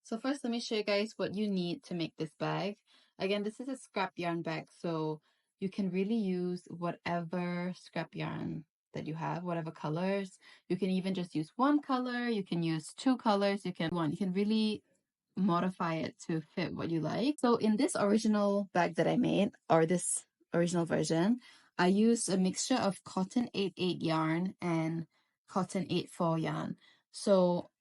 So first, let me show you guys what you need to make this bag. Again, this is a scrap yarn bag, so you can really use whatever scrap yarn that you have, whatever colors. You can even just use one color. You can use two colors. You can really modify it to fit what you like. So in this original bag that I made, or this original version, I used a mixture of cotton 8/8 yarn and cotton 8/4 yarn. So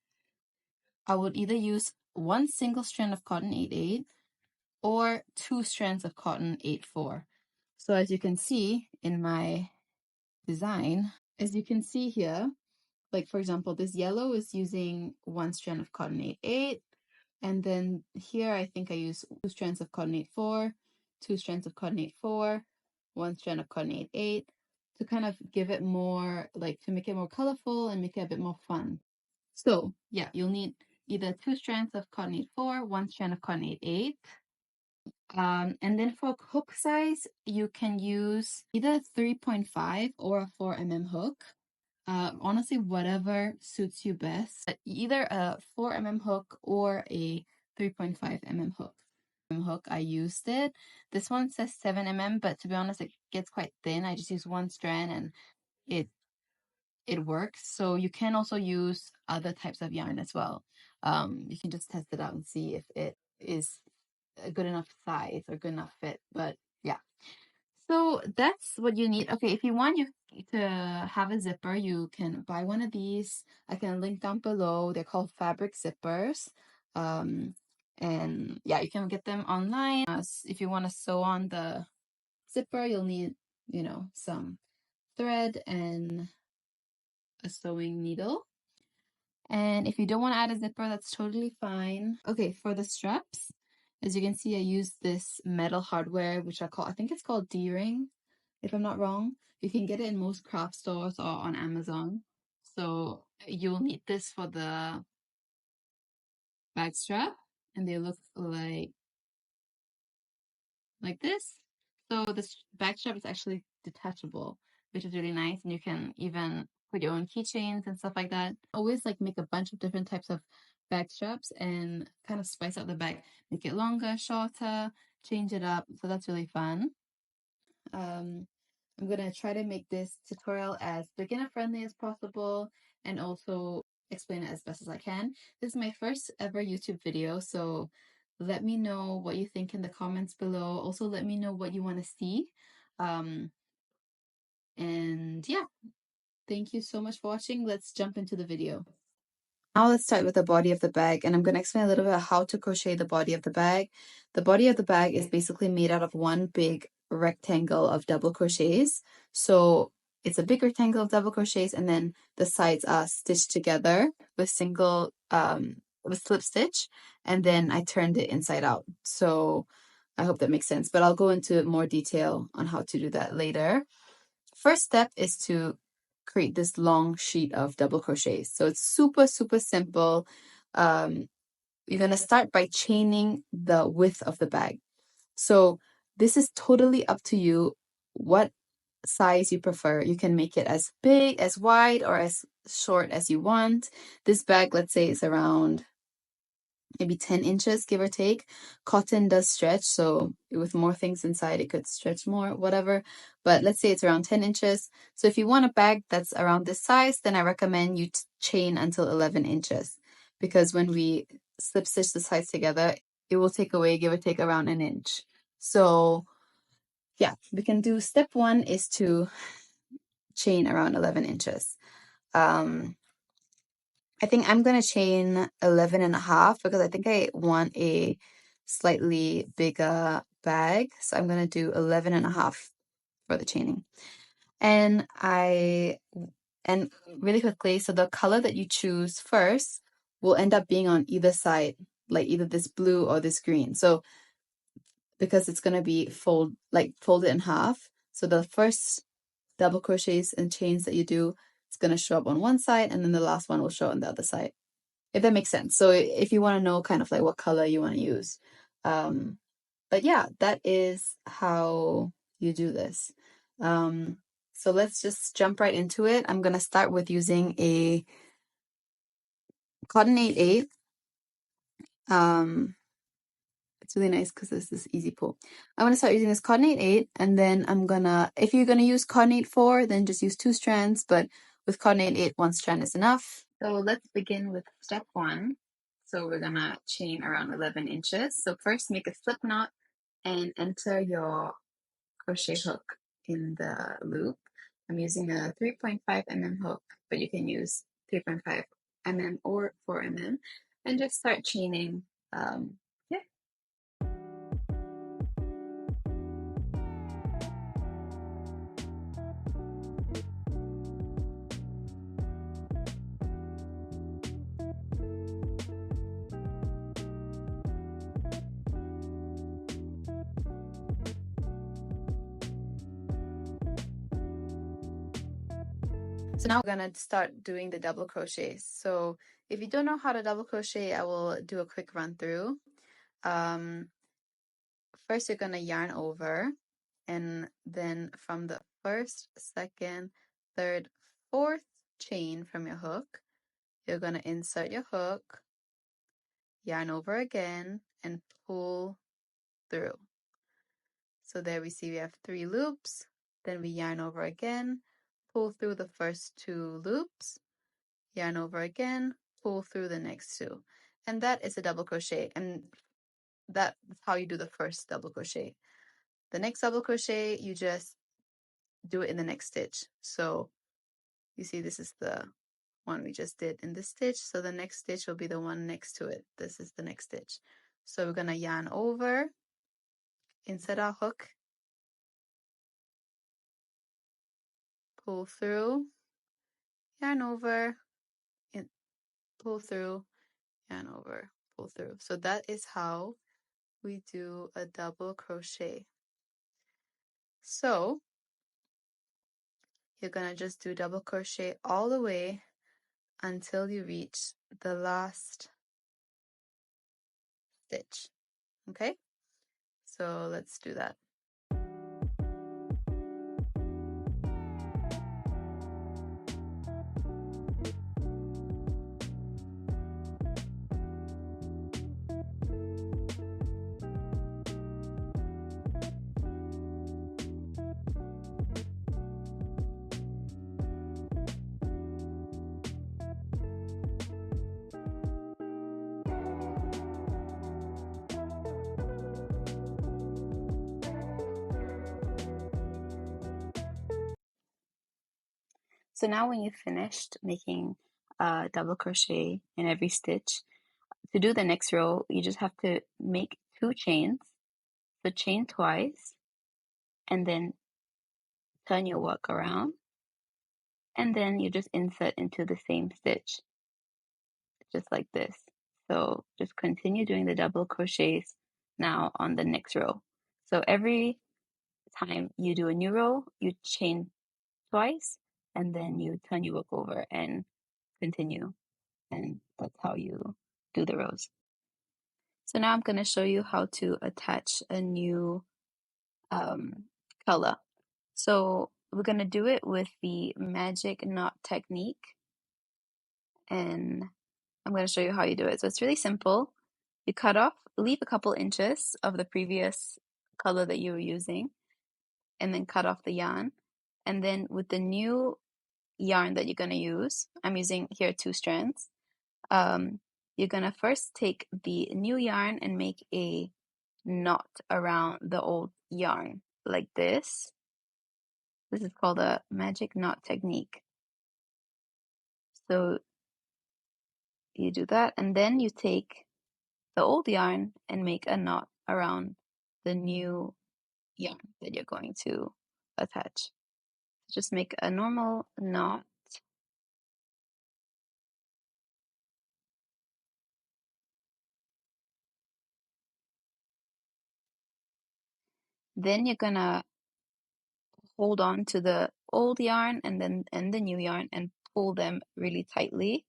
I would either use one single strand of cotton 8/8 or two strands of cotton 8/4. So as you can see in my design, as you can see here, like for example, this yellow is using one strand of cotton 8/8. And then here I think I use two strands of cotton 8/4, two strands of cotton 8/4, one strand of cotton 8/8 to kind of give it more, like to make it more colorful and make it a bit more fun. So yeah, you'll need either two strands of cotton 8/4, one strand of cotton 8/8. And then for hook size, you can use either 3.5 or a 4 mm hook. Honestly, whatever suits you best. But either a 4 mm hook or a 3.5 mm hook. I used it. This one says 7 mm, but to be honest, it gets quite thin. I just use one strand and it works. So you can also use other types of yarn as well. You can just test it out and see if it is a good enough size or good enough fit. But yeah. So that's what you need. Okay, if you want you to have a zipper, you can buy one of these. I can link down below. They're called fabric zippers. And yeah, you can get them online. If you want to sew on the zipper, you'll need, some thread and a sewing needle. And if you don't want to add a zipper, that's totally fine. Okay, for the straps, as you can see, I use this metal hardware, which I think it's called D-ring, if I'm not wrong. You can get it in most craft stores or on Amazon. So you'll need this for the bag strap, and they look like this. So this bag strap is actually detachable, which is really nice, and you can even put your own keychains and stuff like that. Always like make a bunch of different types of bag straps and kind of spice up the bag, make it longer, shorter, change it up. So that's really fun. I'm gonna try to make this tutorial as beginner friendly as possible and also explain it as best as I can. This is my first ever YouTube video, so let me know what you think in the comments below. Also, let me know what you want to see. And yeah, thank you so much for watching. Let's jump into the video. Now let's start with the body of the bag, and I'm going to explain a little bit how to crochet the body of the bag. The body of the bag is basically made out of one big rectangle of double crochets. So it's a big rectangle of double crochets, and then the sides are stitched together with with slip stitch, and then I turned it inside out. So I hope that makes sense, but I'll go into more detail on how to do that later. First step is to create this long sheet of double crochets. So it's super, super simple. You're going to start by chaining the width of the bag. So this is totally up to you what size you prefer. You can make it as big, as wide, or as short as you want. This bag, let's say, is around maybe 10 inches, give or take. Cotton does stretch, so with more things inside, it could stretch more, whatever. But let's say it's around 10 inches. So if you want a bag that's around this size, then I recommend you chain until 11 inches. Because when we slip stitch the sides together, it will take away, give or take, around an inch. So yeah, we can do step one is to chain around 11 inches. I think I'm going to chain 11 and a half because I think I want a slightly bigger bag. So I'm going to do 11 and a half for the chaining. And really quickly, so the color that you choose first will end up being on either side, like either this blue or this green. So because it's going to be folded in half. So the first double crochets and chains that you do, it's going to show up on one side, and then the last one will show on the other side, if that makes sense. So if you want to know kind of like what color you want to use. But yeah, that is how you do this. So let's just jump right into it. I'm going to start with using a cotton 8/8 It's really nice because this is easy pull. I'm going to start using this coordinate 8, and then if you're going to use coordinate 4, then just use 2 strands, but with coordinate 8, 1 strand is enough. So let's begin with step 1. So we're going to chain around 11 inches. So first make a slip knot and enter your crochet hook in the loop. I'm using a 3.5 mm hook, but you can use 3.5 mm or 4 mm, and just start chaining. Yeah. So now we're gonna start doing the double crochets. So if you don't know how to double crochet, I will do a quick run through. First you're gonna yarn over, and then from the first, second, third, fourth chain from your hook, you're gonna insert your hook, yarn over again, and pull through. So there we see we have 3 loops, then we yarn over again, pull through the first 2 loops, yarn over again, pull through the next 2. And that is a double crochet, and that's how you do the first double crochet. The next double crochet, you just do it in the next stitch. So you see this is the one we just did in this stitch, so the next stitch will be the one next to it. This is the next stitch. So we're gonna yarn over, insert our hook, pull through, yarn over, pull through, yarn over, pull through. So that is how we do a double crochet. So you're gonna just do double crochet all the way until you reach the last stitch. Okay, so let's do that. So now when you've finished making a double crochet in every stitch, to do the next row, you just have to make 2 chains. So chain twice, and then turn your work around, and then you just insert into the same stitch, just like this. So just continue doing the double crochets now on the next row. So every time you do a new row, you chain twice, and then you turn your work over and continue. And that's how you do the rows. So now I'm going to show you how to attach a new color. So we're going to do it with the magic knot technique, and I'm going to show you how you do it. So it's really simple. You cut off, leave a couple inches of the previous color that you were using, and then cut off the yarn. And then with the new yarn that you're going to use, I'm using here 2 strands. You're going to first take the new yarn and make a knot around the old yarn like this. This is called a magic knot technique. So you do that, and then you take the old yarn and make a knot around the new yarn that you're going to attach. Just make a normal knot. Then you're gonna hold on to the old yarn and the new yarn and pull them really tightly.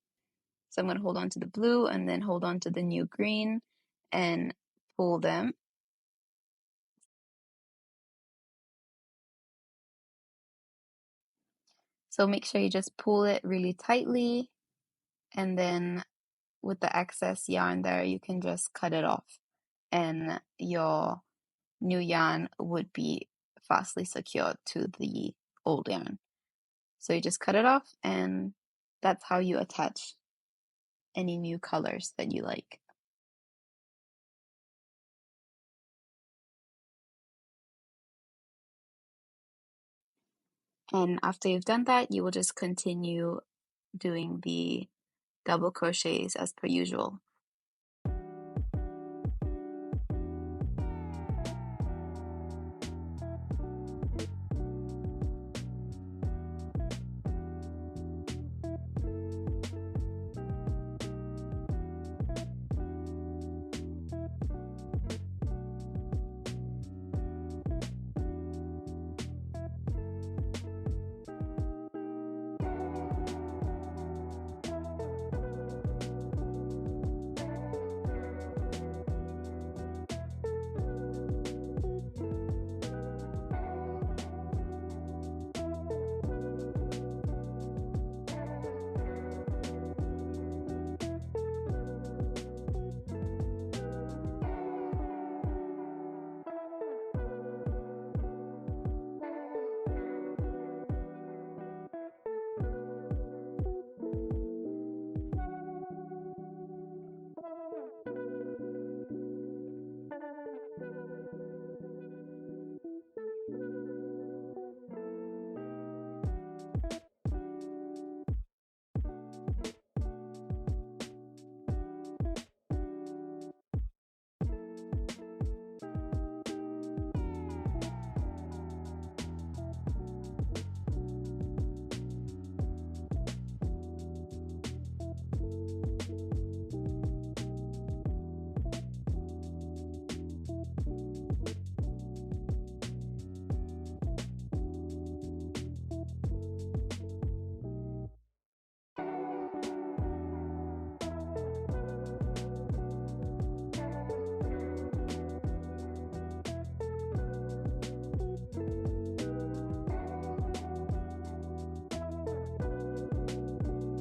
So I'm going to hold on to the blue and then hold on to the new green and pull them. So make sure you just pull it really tightly, and then with the excess yarn there, you can just cut it off and your new yarn would be fastly secured to the old yarn. So you just cut it off, and that's how you attach any new colors that you like. And after you've done that, you will just continue doing the double crochets as per usual.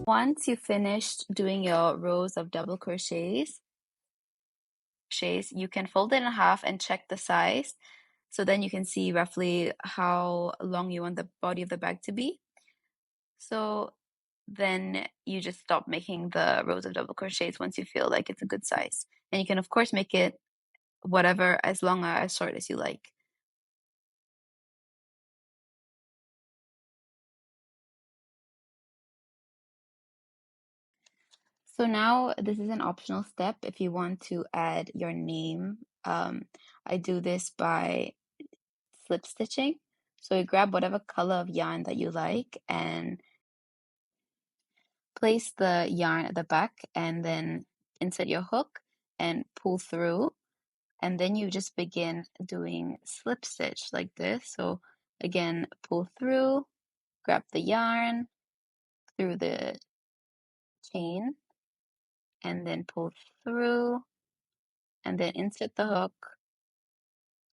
Once you finished doing your rows of double crochets, you can fold it in half and check the size. So then you can see roughly how long you want the body of the bag to be. So then you just stop making the rows of double crochets once you feel like it's a good size. And you can, of course, make it whatever, as long or as short as you like. So now this is an optional step if you want to add your name. I do this by slip stitching. So you grab whatever color of yarn that you like and place the yarn at the back and then insert your hook and pull through. And then you just begin doing slip stitch like this. So again, pull through, grab the yarn through the chain, and then pull through, and then insert the hook,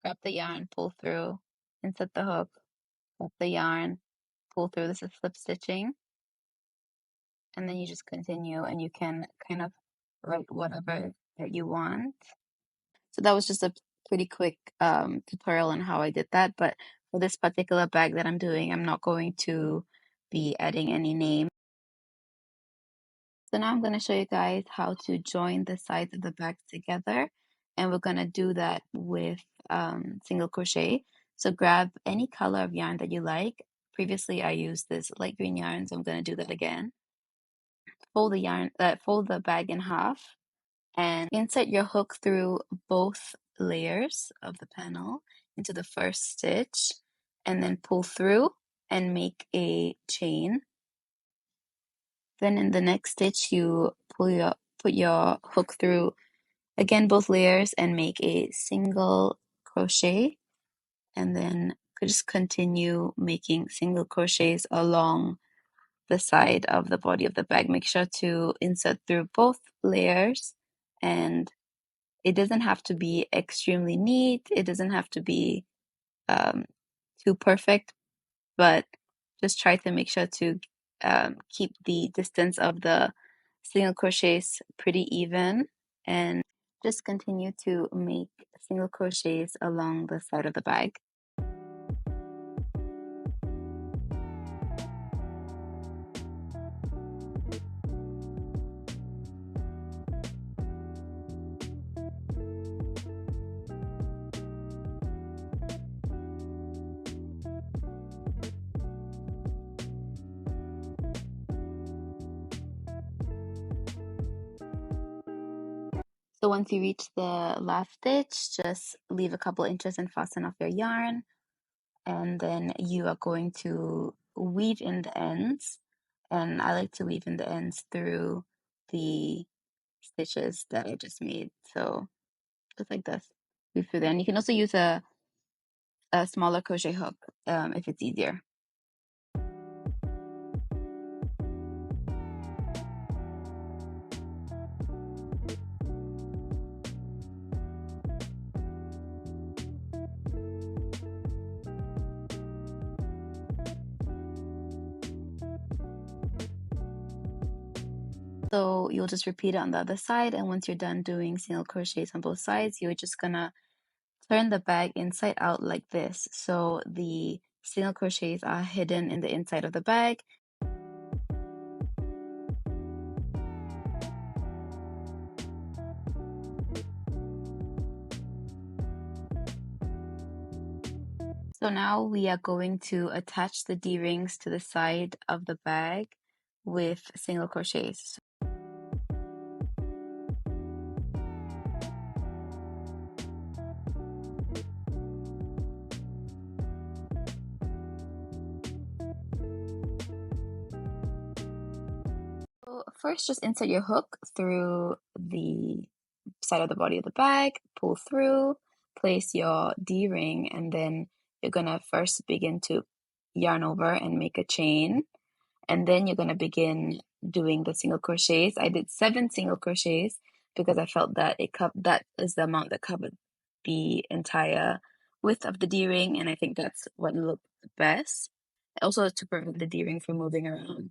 grab the yarn, pull through, insert the hook, grab the yarn, pull through. This is slip stitching. And then you just continue and you can kind of write whatever that you want. So that was just a pretty quick tutorial on how I did that. But for this particular bag that I'm doing, I'm not going to be adding any name. So now I'm going to show you guys how to join the sides of the bag together. And we're going to do that with single crochet. So grab any color of yarn that you like. Previously, I used this light green yarn, so I'm going to do that again. Fold the bag in half and insert your hook through both layers of the panel into the first stitch and then pull through and make a chain. Then in the next stitch, you put your hook through again both layers and make a single crochet, and then just continue making single crochets along the side of the body of the bag. Make sure to insert through both layers, and it doesn't have to be extremely neat. It doesn't have to be too perfect, but just try to make sure to keep the distance of the single crochets pretty even, and just continue to make single crochets along the side of the bag. So once you reach the last stitch, just leave a couple inches and fasten off your yarn. And then you are going to weave in the ends. And I like to weave in the ends through the stitches that I just made. So just like this, weave through there. And you can also use a smaller crochet hook if it's easier. So you'll just repeat it on the other side, and once you're done doing single crochets on both sides, you're just gonna turn the bag inside out like this. So the single crochets are hidden in the inside of the bag. So now we are going to attach the D-rings to the side of the bag with single crochets. So first, just insert your hook through the side of the body of the bag, pull through, place your D-ring, and then you're gonna first begin to yarn over and make a chain. And then you're gonna begin doing the single crochets. I did 7 single crochets because I felt that that is the amount that covered the entire width of the D-ring, and I think that's what looked best. Also to prevent the D-ring from moving around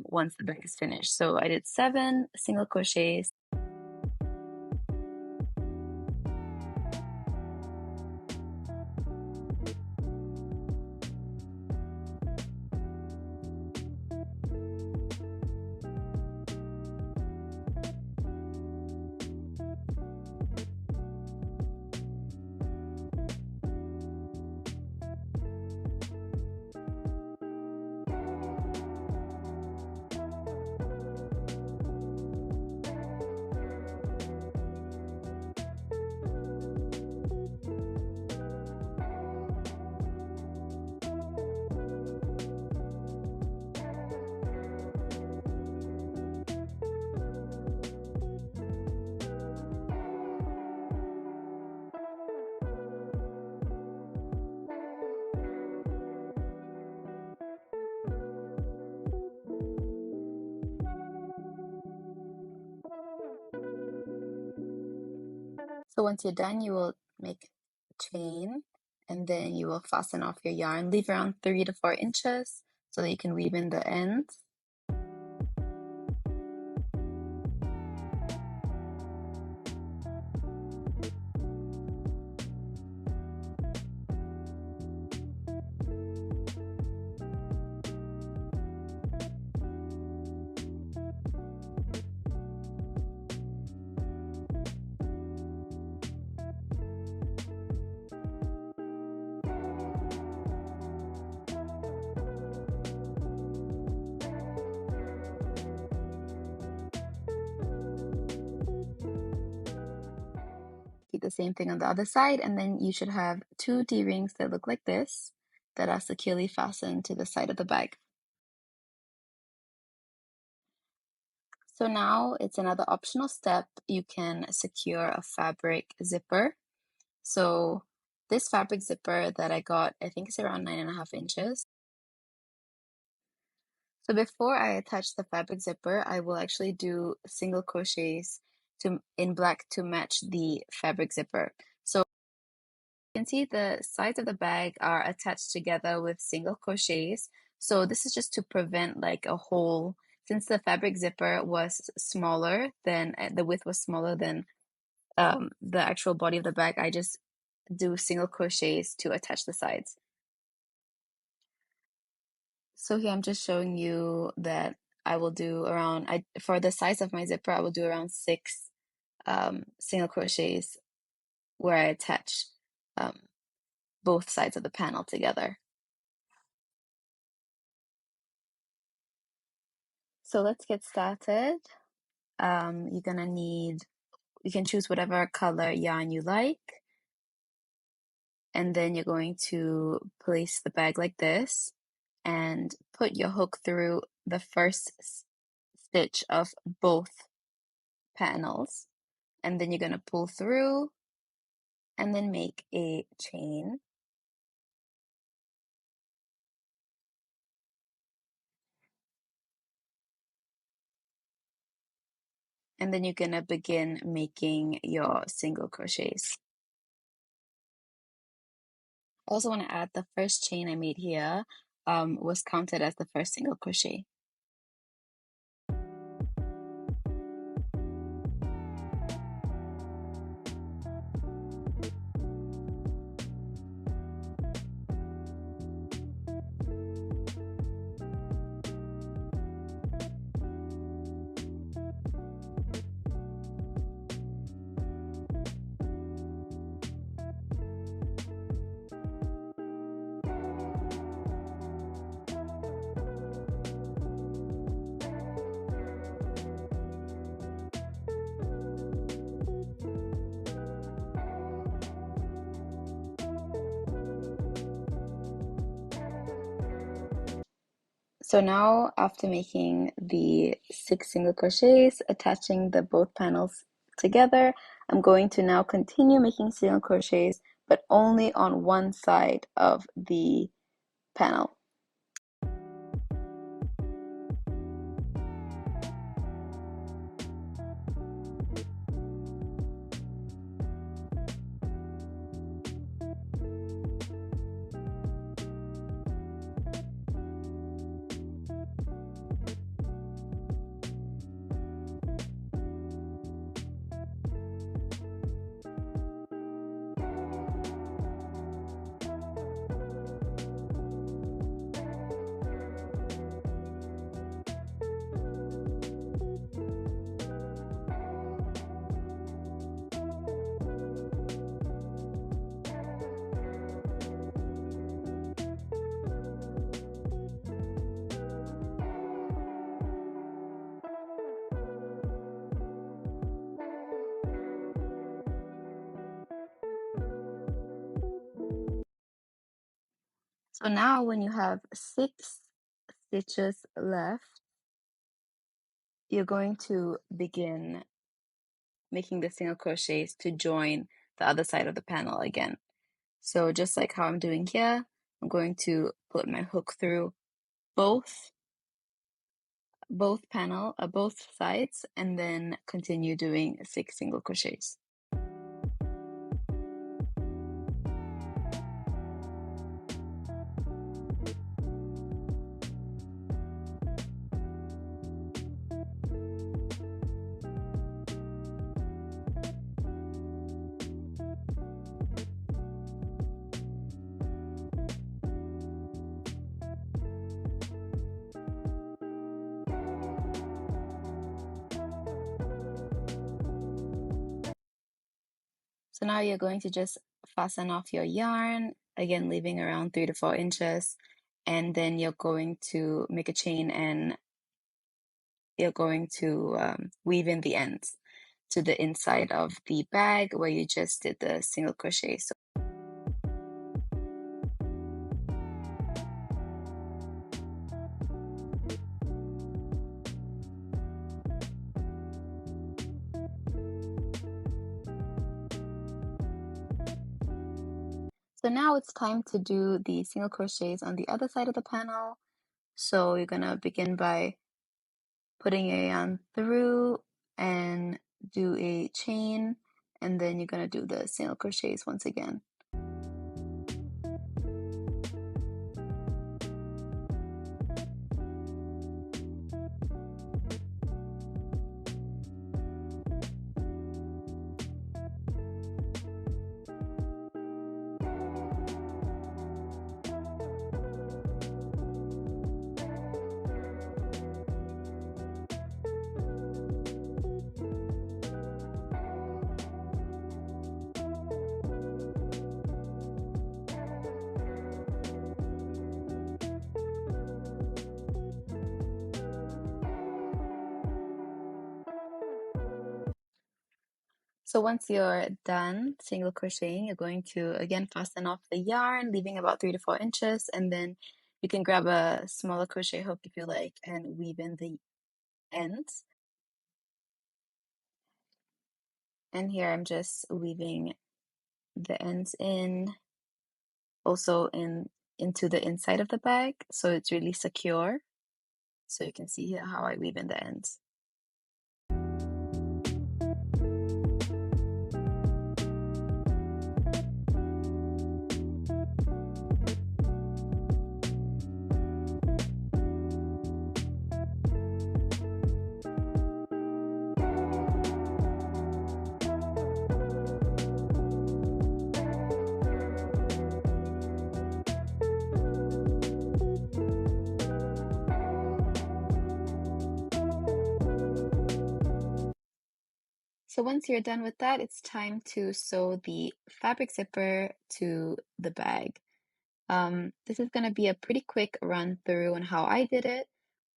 once the bag is finished. So I did 7 single crochets. So once you're done, you will make a chain, and then you will fasten off your yarn. Leave around 3 to 4 inches so that you can weave in the ends. Keep the same thing on the other side, and then you should have 2 D-rings that look like this that are securely fastened to the side of the bag. So now it's another optional step. You can secure a fabric zipper. So this fabric zipper that I got, I think it's around 9.5 inches. So before I attach the fabric zipper, I will actually do single crochets in black to match the fabric zipper. So you can see the sides of the bag are attached together with single crochets. So this is just to prevent like a hole. since the fabric zipper was smaller than the width was smaller than the actual body of the bag, I just do single crochets to attach the sides. So here I'm just showing you that I will do around, for the size of my zipper, I will do around 6 single crochets where I attach both sides of the panel together. So let's get started. You're gonna need, you can choose whatever color yarn you like. And then you're going to place the bag like this and put your hook through the first stitch of both panels. And then you're going to pull through and then make a chain. And then you're going to begin making your single crochets. I also want to add the first chain I made here was counted as the first single crochet. So now, after making the 6 single crochets, attaching the both panels together, I'm going to now continue making single crochets, but only on one side of the panel. So now when you have 6 stitches left, you're going to begin making the single crochets to join the other side of the panel again. So just like how I'm doing here, I'm going to put my hook through both sides, and then continue doing 6 single crochets. So now you're going to just fasten off your yarn, again leaving around 3 to 4 inches, and then you're going to make a chain and you're going to weave in the ends to the inside of the bag where you just did the single crochet. So now it's time to do the single crochets on the other side of the panel. So you're gonna begin by putting your yarn through and do a chain, and then you're gonna do the single crochets once again. So once you're done single crocheting, you're going to again fasten off the yarn, leaving about 3 to 4 inches, and then you can grab a smaller crochet hook if you like and weave in the ends. And here I'm just weaving the ends in, also into the inside of the bag, so it's really secure. So you can see here how I weave in the ends. So once you're done with that, it's time to sew the fabric zipper to the bag. This is going to be a pretty quick run through on how I did it,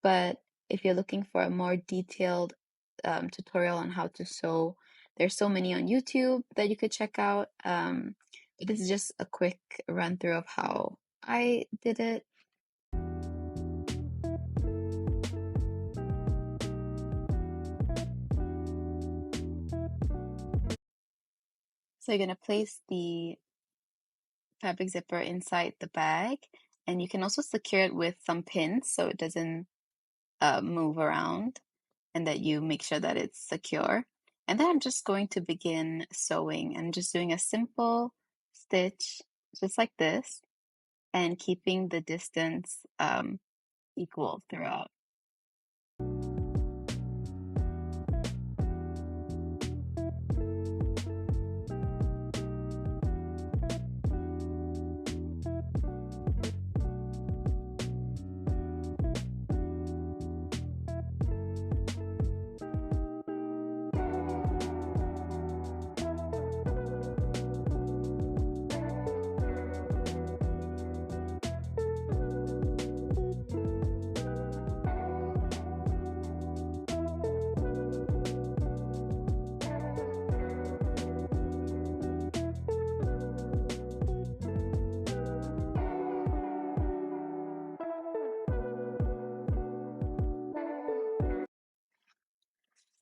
but if you're looking for a more detailed tutorial on how to sew, there's so many on YouTube that you could check out. But this is just a quick run through of how I did it. So you're going to place the fabric zipper inside the bag, and you can also secure it with some pins so it doesn't move around, and that you make sure that it's secure. And then I'm just going to begin sewing and just doing a simple stitch just like this and keeping the distance equal throughout.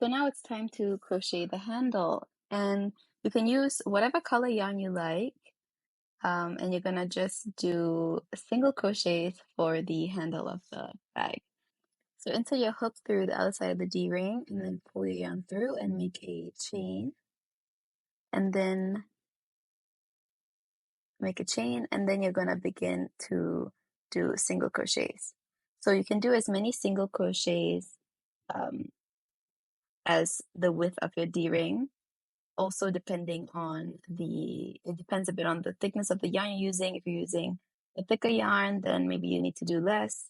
So now it's time to crochet the handle, and you can use whatever color yarn you like, and you're gonna just do single crochets for the handle of the bag. So insert your hook through the other side of the D-ring and then pull your yarn through and make a chain, and then make a chain, and then you're gonna begin to do single crochets. So you can do as many single crochets um, as the width of your D-ring. Also depending on it depends a bit on the thickness of the yarn you're using. If you're using a thicker yarn, then maybe you need to do less.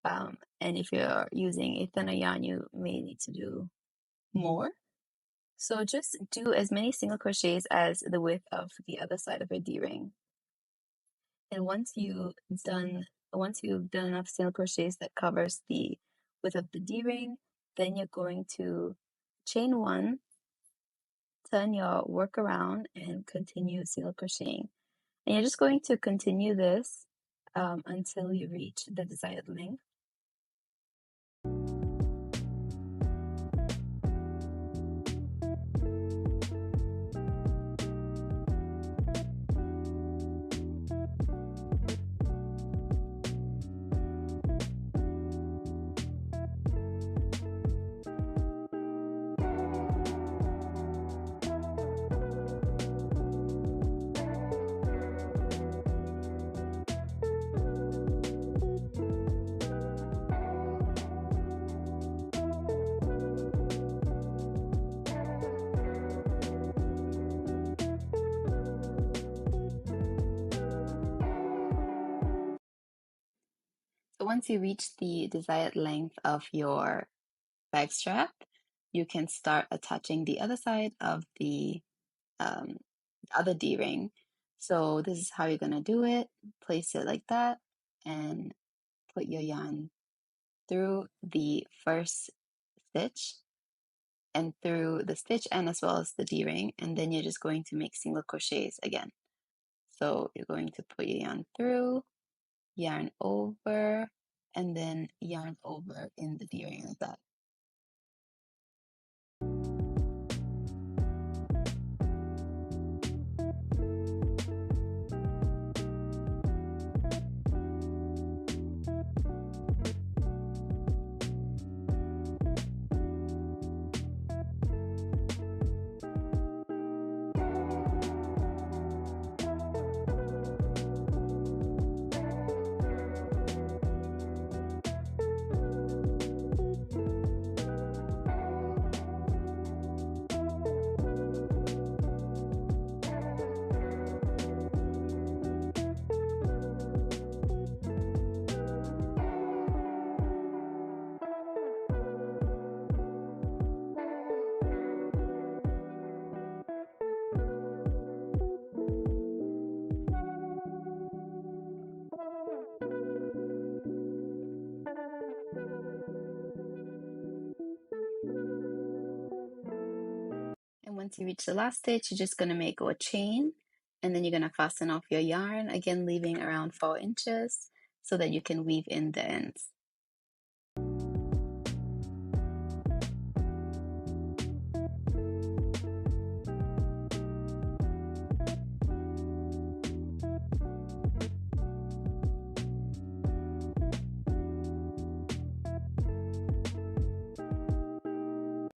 And if you're using a thinner yarn, you may need to do more. So just do as many single crochets as the width of the other side of your D-ring. And once you've done enough single crochets that covers the width of the D-ring, then you're going to chain one, turn your work around, and continue single crocheting. And you're just going to continue this until you reach the desired length. So once you reach the desired length of your bag strap, you can start attaching the other side of the other D-ring. So this is how you're going to do it. Place it like that and put your yarn through the first stitch and through the stitch and as well as the D-ring, and then you're just going to make single crochets again. So you're going to put your yarn through, yarn over, and then yarn over in the D-ring like that. And once you reach the last stitch, you're just going to make a chain, and then you're going to fasten off your yarn, again leaving around 4 inches so that you can weave in the ends.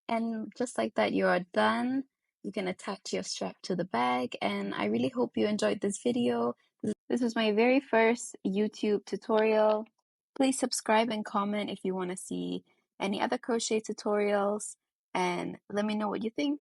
And just like that, you are done. You can attach your strap to the bag, and I really hope you enjoyed this video. This was my very first YouTube tutorial. Please subscribe and comment if you want to see any other crochet tutorials, and let me know what you think.